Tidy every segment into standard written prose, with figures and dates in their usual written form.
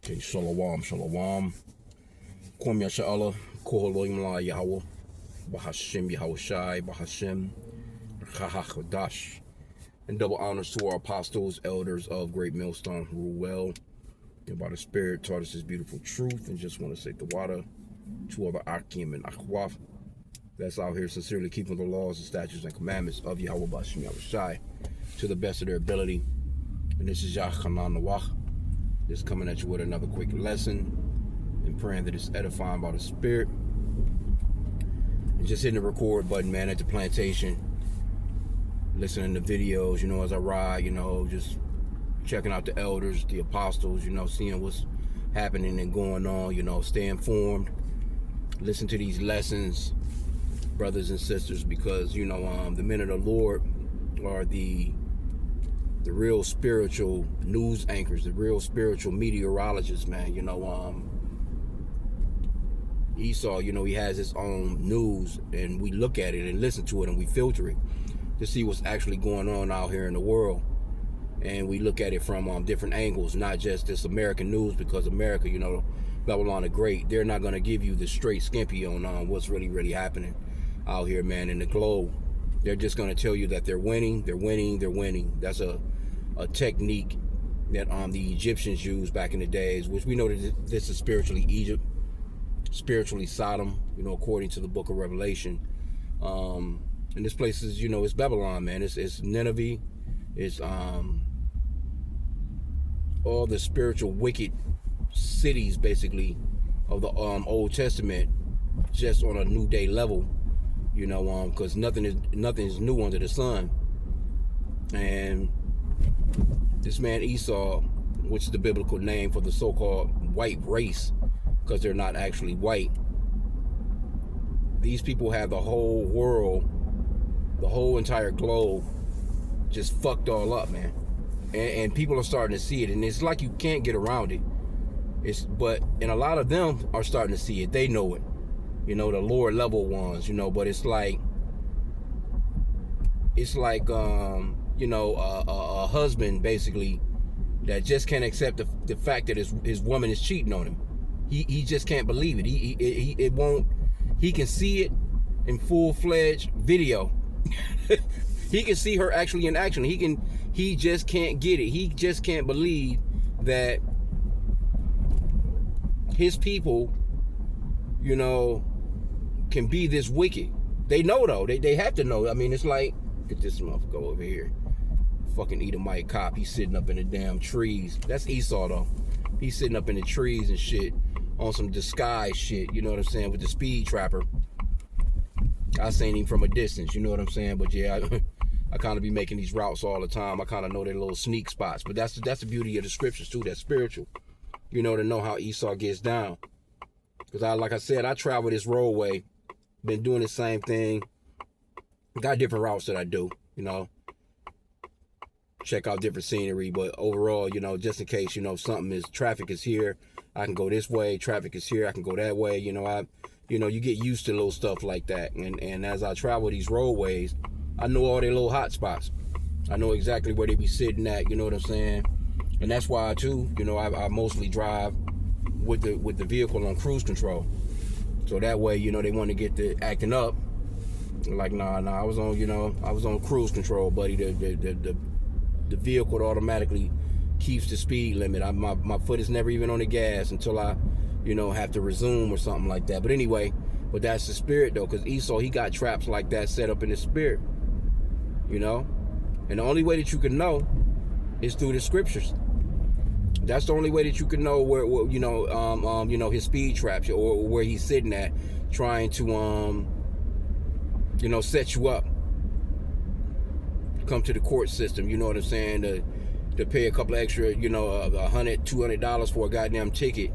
Okay, shalom, shalom. Kwam Yasha'Allah, Koholoim La Yahweh, Bahashim Yahushai, Bahashim, Chachach and double honors to our apostles, elders of Great Millstone who rule well, and by the Spirit taught us His beautiful truth, and just want to say the water to other Akim and Akhwaf that's out here sincerely keeping the laws, the statutes, and commandments of Yahweh Bahashim Yahushai to the best of their ability. And this is Yah Hanan Nawach. Just coming at you with another quick lesson and praying that it's edifying by the Spirit. And just hitting the record button, man, at the plantation. Listening to videos, as I ride, just checking out the elders, the apostles, seeing what's happening and going on, stay informed. Listen to these lessons, brothers and sisters, because, the men of the Lord are the real spiritual news anchors, the real spiritual meteorologists, man. Esau, he has his own news, and we look at it and listen to it and we filter it to see what's actually going on out here in the world. And we look at it from different angles, not just this American news, because America, Babylon the Great, they're not going to give you the straight skimpy on what's really happening out here, man, in the globe. They're just going to tell you that they're winning. That's a technique that the Egyptians used back in the days, which we know that this is spiritually Egypt, spiritually Sodom, according to the book of Revelation. And this place is, it's Babylon, man. It's Nineveh. It's all the spiritual wicked cities, basically, of the Old Testament, just on a new day level, because nothing is new under the sun. And this man Esau, which is the biblical name for the so-called white race, because they're not actually white. These people have the whole world, the whole entire globe, just fucked all up, man. And people are starting to see it, and it's like you can't get around it. And a lot of them are starting to see it. They know it, the lower level ones, but it's like a husband basically that just can't accept the fact that his woman is cheating on him. He just can't believe it. He can see it in full-fledged video. He can see her actually in action. He just can't get it. He just can't believe that his people, can be this wicked. They know though. They have to know. I mean, it's like, look at this motherfucker over here. Fucking Edomite cop. He's sitting up in the damn trees. That's Esau though. He's sitting up in the trees and shit on some disguise shit. You know what I'm saying? With the speed trapper. I seen him from a distance, you know what I'm saying? But yeah, I kind of be making these routes all the time. I kind of know their little sneak spots. But that's the beauty of the scriptures too. That's spiritual. To know how Esau gets down. Because like I said, I travel this roadway. Been doing the same thing. Got different routes that I do, Check out different scenery. But overall, just in case, traffic is here, I can go this way. Traffic is here, I can go that way. You get used to little stuff like that. And as I travel these roadways, I know all their little hot spots. I know exactly where they be sitting at, you know what I'm saying? And that's why too, I mostly drive with the vehicle on cruise control. So that way, they want to get to acting up. Like, nah, I was on cruise control, buddy. The vehicle automatically keeps the speed limit. My foot is never even on the gas until I have to resume or something like that. But anyway, that's the spirit though, because Esau, he got traps like that set up in the spirit, and the only way that you can know is through the scriptures. That's the only way that you can know where his speed traps or where he's sitting at, trying to set you up, come to the court system, you know what I'm saying, to pay a couple extra, $100, $200 for a goddamn ticket,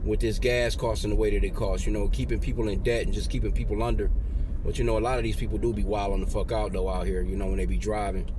with this gas costing the way that it costs, keeping people in debt and just keeping people under. But a lot of these people do be wilding the fuck out though out here, when they be driving.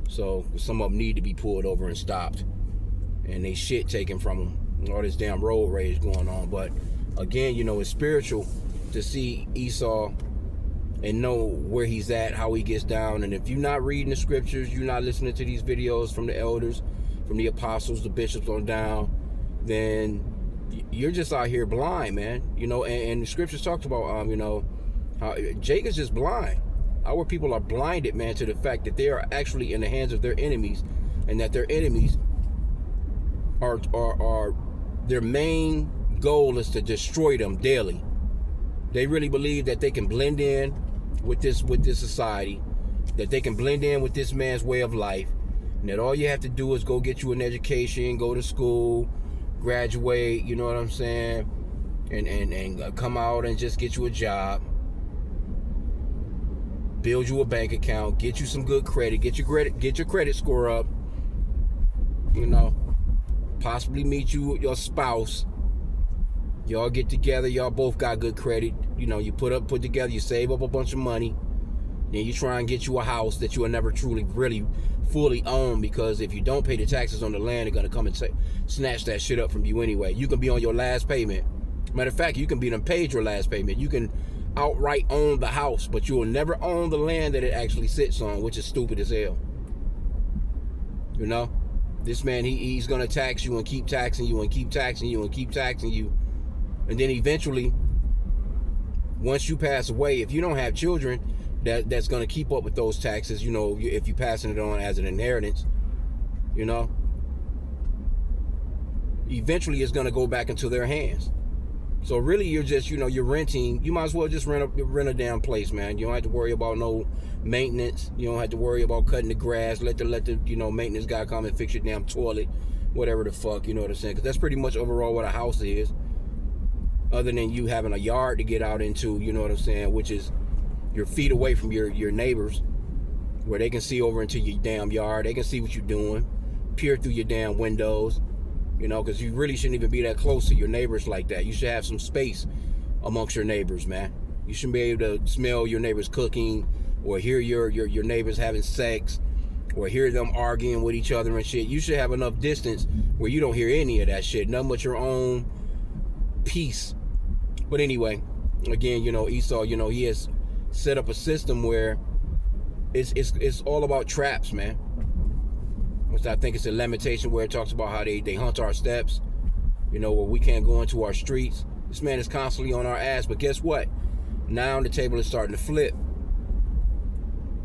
So some of them need to be pulled over and stopped, and they shit taken from them. All this damn road rage going on. But again, it's spiritual to see Esau and know where he's at, how he gets down. And if you're not reading the scriptures, you're not listening to these videos from the elders, from the apostles, the bishops on down, then you're just out here blind, man. And the scriptures talks about, how Jake is just blind. Our people are blinded, man, to the fact that they are actually in the hands of their enemies, and that their enemies are their main goal is to destroy them daily. They really believe that they can blend in with this society, that they can blend in with this man's way of life, and that all you have to do is go get you an education, go to school, graduate, you know what I'm saying, and come out and just get you a job, build you a bank account, get you some good credit, get your credit score up, possibly meet your spouse. Y'all get together, y'all both got good credit, you put together, you save up a bunch of money, then you try and get you a house that you will never truly really fully own, because if you don't pay the taxes on the land, they're gonna come and snatch that shit up from you anyway. You can be on your last payment. Matter of fact, you can be done paid your last payment. You can outright own the house, but you will never own the land that it actually sits on, which is stupid as hell. This man, he's gonna tax you and keep taxing you and keep taxing you and keep taxing you. And then eventually, once you pass away, if you don't have children that's going to keep up with those taxes, if you're passing it on as an inheritance, eventually it's going to go back into their hands. So really, you're just, you're renting. You might as well just rent a damn place, man. You don't have to worry about no maintenance. You don't have to worry about cutting the grass. Let the maintenance guy come and fix your damn toilet, whatever the fuck, you know what I'm saying? Because that's pretty much overall what a house is. Other than you having a yard to get out into, you know what I'm saying, which is your feet away from your neighbors, where they can see over into your damn yard. They can see what you're doing, peer through your damn windows, because you really shouldn't even be that close to your neighbors like that. You should have some space amongst your neighbors, man. You shouldn't be able to smell your neighbors cooking, or hear your neighbors having sex, or hear them arguing with each other and shit. You should have enough distance where you don't hear any of that shit, nothing but your own peace. But anyway, again, Esau, he has set up a system where it's all about traps, man. Which I think it's a limitation where it talks about how they hunt our steps, where we can't go into our streets. This man is constantly on our ass, but guess what? Now the table is starting to flip.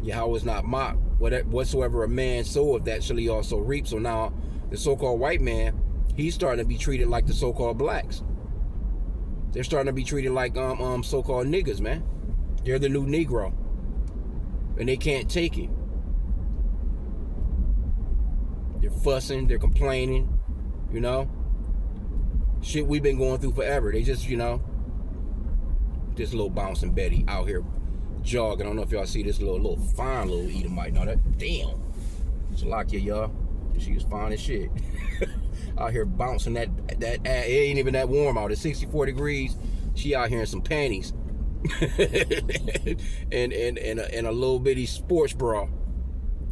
Yahweh is not mocked. Whatsoever a man soweth, that shall he also reap. So now the so-called white man, he's starting to be treated like the so-called blacks. They're starting to be treated like so-called niggas, man. They're the new Negro. And they can't take it. They're fussing, they're complaining, Shit we've been going through forever. They just, this little bouncing Betty out here jogging. I don't know if y'all see this little fine little Edomite. No, that damn. Salakia, y'all. She was fine as shit. Out here bouncing that it ain't even that warm out. It's 64 degrees. She out here in some panties. and a little bitty sports bra.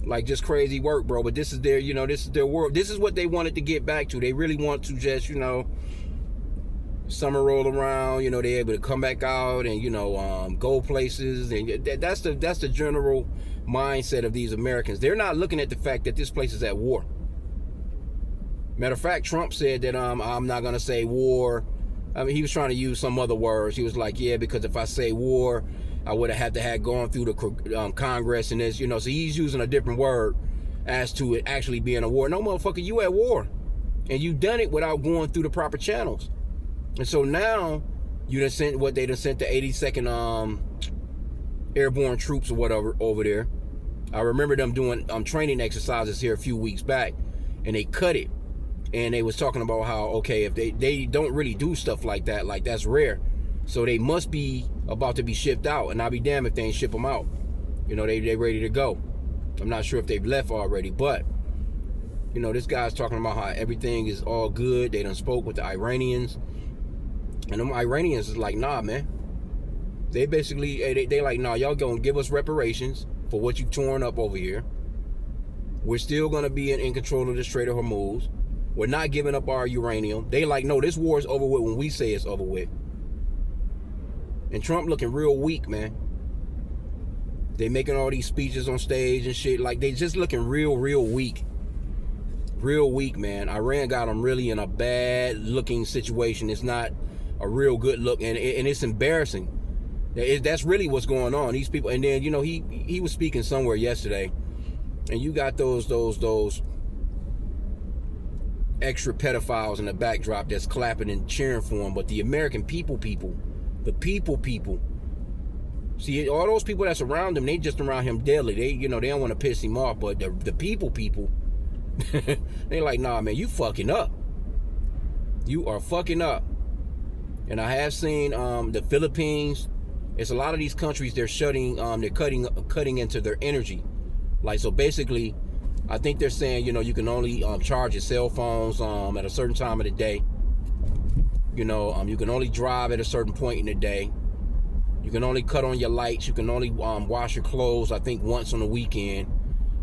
Like, just crazy work, bro. But this is their, this is their world. This is what they wanted to get back to. They really want to just, summer roll around, they able to come back out and, go places. And that's the general mindset of these Americans. They're not looking at the fact that this place is at war. Matter of fact, Trump said that I'm not gonna say war. I mean, he was trying to use some other words. He was like, yeah, because if I say war, I would have had to have gone through the Congress and this, so he's using a different word as to it actually being a war. No, motherfucker, you at war, and you done it without going through the proper channels. And so now you done sent they done sent the 82nd airborne troops or whatever over there. I remember them doing training exercises here a few weeks back, and they cut it. And they was talking about how, okay, if they don't really do stuff like that, like that's rare. So they must be about to be shipped out. And I'll be damned if they ain't ship them out. They ready to go. I'm not sure if they've left already. But, this guy's talking about how everything is all good. They done spoke with the Iranians. And them Iranians is like, nah, man. They basically, they like, nah, y'all gonna give us reparations for what you torn up over here. We're still gonna be in control of the Strait of Hormuz. We're not giving up our uranium. They like, no, this war is over with when we say it's over with. And Trump looking real weak, man. They making all these speeches on stage and shit. Like, they just looking real weak. real weak, man. Iran got them really in a bad looking situation. It's not a real good look, and it's embarrassing. That's really what's going on. These people, and then, you know, he was speaking somewhere yesterday, and you got those extra pedophiles in the backdrop that's clapping and cheering for him. But the American people, the people, see, all those people that's around him, they just around him daily. They, you know, they don't want to piss him off. But the people, they like, nah, man, you fucking up. You are fucking up. And I have seen the Philippines. It's a lot of these countries, they're cutting into their energy. Like, so basically, I think they're saying, you know, you can only charge your cell phones at a certain time of the day. You know, you can only drive at a certain point in the day. You can only cut on your lights. You can only wash your clothes, I think, once on the weekend.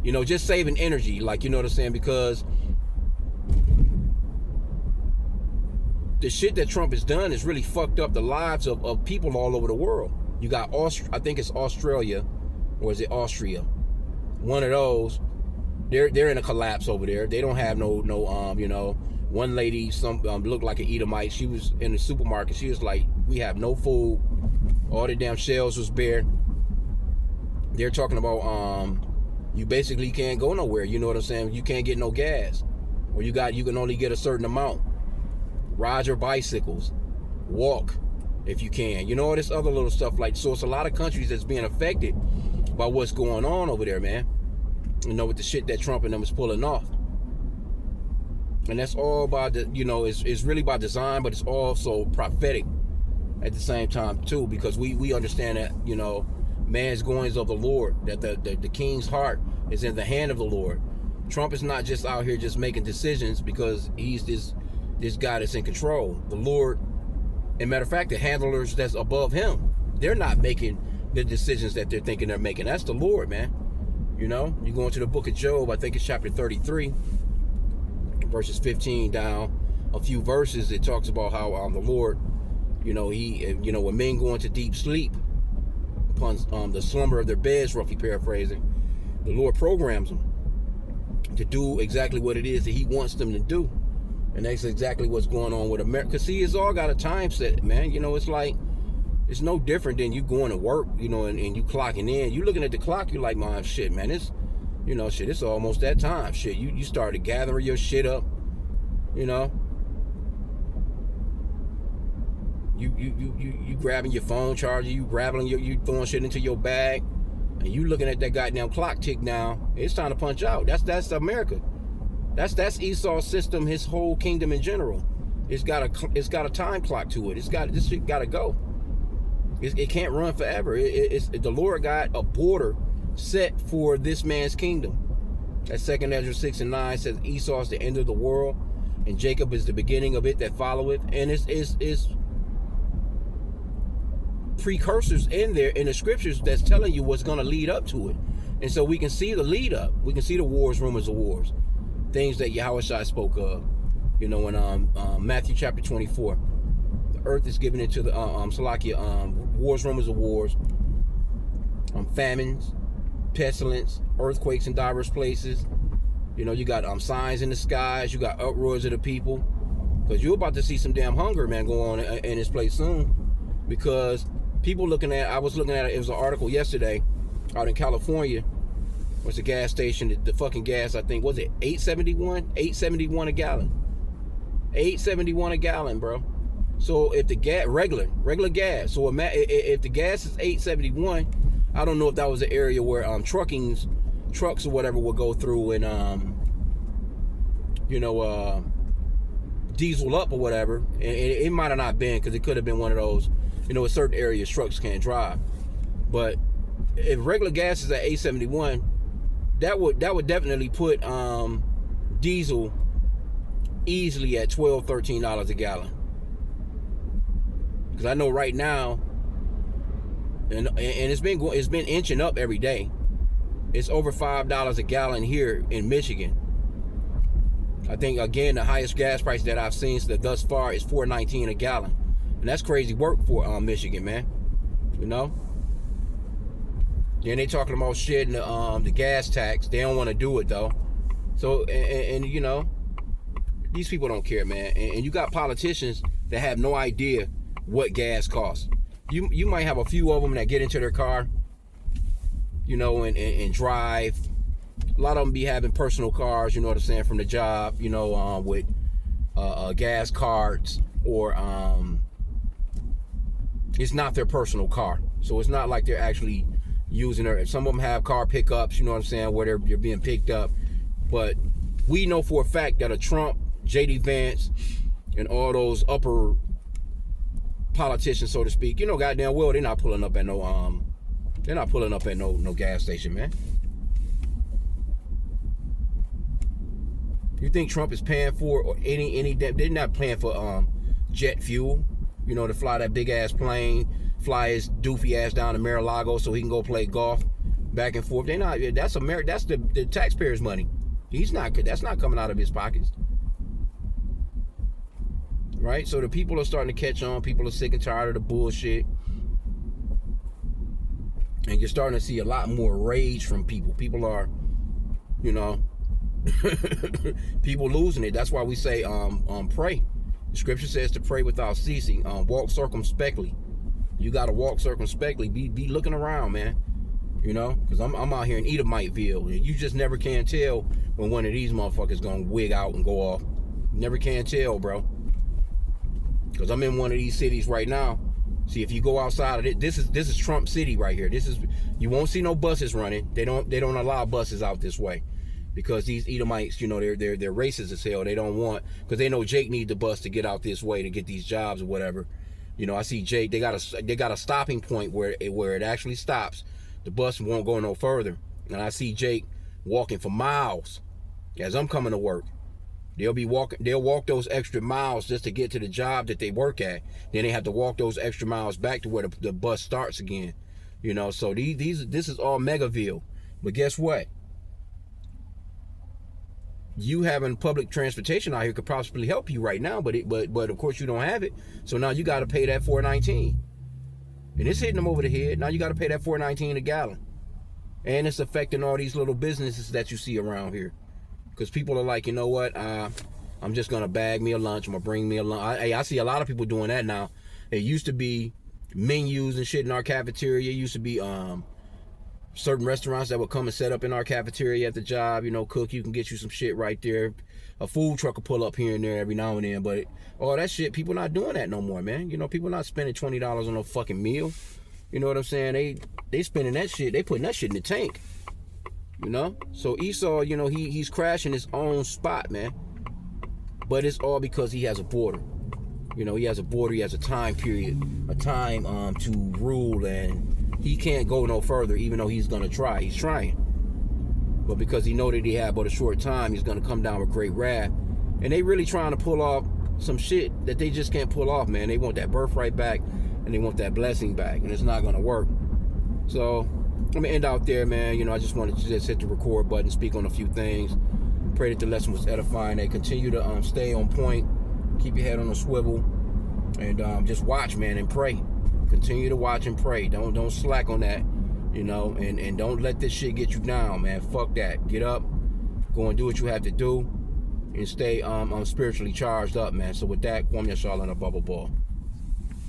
You know, just saving energy, like, you know what I'm saying? Because the shit that Trump has done has really fucked up the lives of people all over the world. You got I think it's Australia, or is it Austria? One of those. They're in a collapse over there. They don't have no you know. One lady, looked like an Edomite. She was in the supermarket. She was like, we have no food. All the damn shelves was bare. They're talking about you basically can't go nowhere. You know what I'm saying? You can't get no gas, or you can only get a certain amount. Ride your bicycles, walk if you can. You know, all this other little stuff like. So it's a lot of countries that's being affected by what's going on over there, man. You know, with the shit that Trump and them is pulling off. And that's all by the, you know, it's really by design, but it's also prophetic at the same time too, because we understand that, you know, man's goings of the Lord, that the king's heart is in the hand of the Lord. Trump is not just out here just making decisions because he's this guy that's in control. The Lord, and matter of fact, the handlers that's above him, they're not making the decisions that they're thinking they're making. That's the Lord, man. You know, you go into the book of Job, I think it's chapter 33, verses 15 down a few verses. It talks about how the Lord, you know, when men go into deep sleep upon the slumber of their beds, roughly paraphrasing, the Lord programs them to do exactly what it is that he wants them to do. And that's exactly what's going on with America. See, it's all got a time set, man. You know, it's like, it's no different than you going to work, you know, and you clocking in. You looking at the clock, you like, man, shit, man, it's, you know, shit, it's almost that time. Shit, you started gathering your shit up, you know. You grabbing your phone charger, you throwing shit into your bag, and you looking at that goddamn clock tick down. It's time to punch out. That's America. That's Esau's system, his whole kingdom in general. It's got a time clock to it. This shit gotta go. It can't run forever. The Lord got a border set for this man's kingdom. That 2 Ezra 6 and 9 says Esau is the end of the world, and Jacob is the beginning of it that followeth. And it's precursors in there in the scriptures that's telling you what's going to lead up to it. And so we can see the lead up. We can see the wars, rumors of wars, things that Yahushua spoke of. You know, in Matthew chapter 24. Earth is given into the wars, rumors of wars, famines, pestilence, earthquakes in diverse places. You know, you got signs in the skies. You got uproars of the people, because you're about to see some damn hunger, man, go on in this place soon. Because people I was looking at it was an article yesterday out in California. What's the gas station? The fucking gas, I think, was it $8.71 a gallon? $8.71 a gallon, bro. So if the gas, regular gas, so if the gas is $8.71, I don't know if that was the area where trucks or whatever will go through and diesel up or whatever. And it might have not been, because it could have been one of those, you know, in certain areas trucks can't drive. But if regular gas is at $8.71, that would definitely put diesel easily at $12-13 a gallon. Because I know right now, and it's been inching up every day. It's over $5 a gallon here in Michigan. I think, again, the highest gas price that I've seen thus far is $4.19 a gallon, and that's crazy work for Michigan, man. You know. Then they talking about shit in the gas tax. They don't want to do it though. So, and you know, these people don't care, man. And you got politicians that have no idea what gas costs. You might have a few of them that get into their car, you know, and drive. A lot of them be having personal cars, you know what I'm saying, from the job, you know, with gas cards, or it's not their personal car. So it's not like they're actually using her. Some of them have car pickups, you know what I'm saying, where they're being picked up. But we know for a fact that a Trump, J.D. Vance, and all those upper politicians, so to speak, you know, goddamn well, they're not pulling up at no gas station, man. You think Trump is paying for or any? They're not paying for jet fuel, you know, to fly that big ass plane, fly his doofy ass down to Mar-a-Lago so he can go play golf back and forth. They're not. That's the taxpayers' money. That's not coming out of his pockets. Right? So the people are starting to catch on. People are sick and tired of the bullshit. And you're starting to see a lot more rage from people. People are, you know, people losing it. That's why we say pray. The scripture says to pray without ceasing. Walk circumspectly. You got to walk circumspectly. Be looking around, man. You know, because I'm out here in Edomiteville. You just never can tell when one of these motherfuckers gonna wig out and go off. Never can tell, bro. Because I'm in one of these cities right now. See, if you go outside of it, this is Trump City right here. You won't see no buses running. They don't allow buses out this way, because these Edomites, you know, they're racist as hell. They don't want, because they know Jake needs the bus to get out this way to get these jobs or whatever. You know, I see Jake. They got a stopping point where it actually stops. The bus won't go no further, and I see Jake walking for miles as I'm coming to work. They'll walk those extra miles just to get to the job that they work at. Then they have to walk those extra miles back to where the bus starts again. You know, so this is all Megaville. But guess what? You having public transportation out here could possibly help you right now, but of course you don't have it. So now you got to pay that $4.19, and it's hitting them over the head. Now you got to pay that $4.19 a gallon, and it's affecting all these little businesses that you see around here. Because people are like, you know what, I'm just going to bag me a lunch. I'm going to bring me a lunch. I see a lot of people doing that now. It used to be menus and shit in our cafeteria. It used to be certain restaurants that would come and set up in our cafeteria at the job. You know, cook, you can get you some shit right there. A food truck will pull up here and there every now and then. But all that shit, people not doing that no more, man. You know, people not spending $20 on no fucking meal. You know what I'm saying? They spending that shit. They putting that shit in the tank. You know, so Esau, you know, he's crashing his own spot, man. But it's all because he has a border. You know, he has a border, he has a time period, a time to rule, and he can't go no further, even though he's gonna try. He's trying. But because he know that he had but a short time, he's gonna come down with great wrath. And they really trying to pull off some shit that they just can't pull off, man. They want that birthright back, and they want that blessing back, and it's not gonna work. So let me end out there, man. You know, I just wanted to just hit the record button, speak on a few things. Pray that the lesson was edifying. They continue to stay on point, keep your head on a swivel, and just watch, man, and pray. Continue to watch and pray. Don't slack on that, you know, and don't let this shit get you down, man. Fuck that. Get up, go and do what you have to do, and stay spiritually charged up, man. So with that, Kwame Yashala and a bubble ball.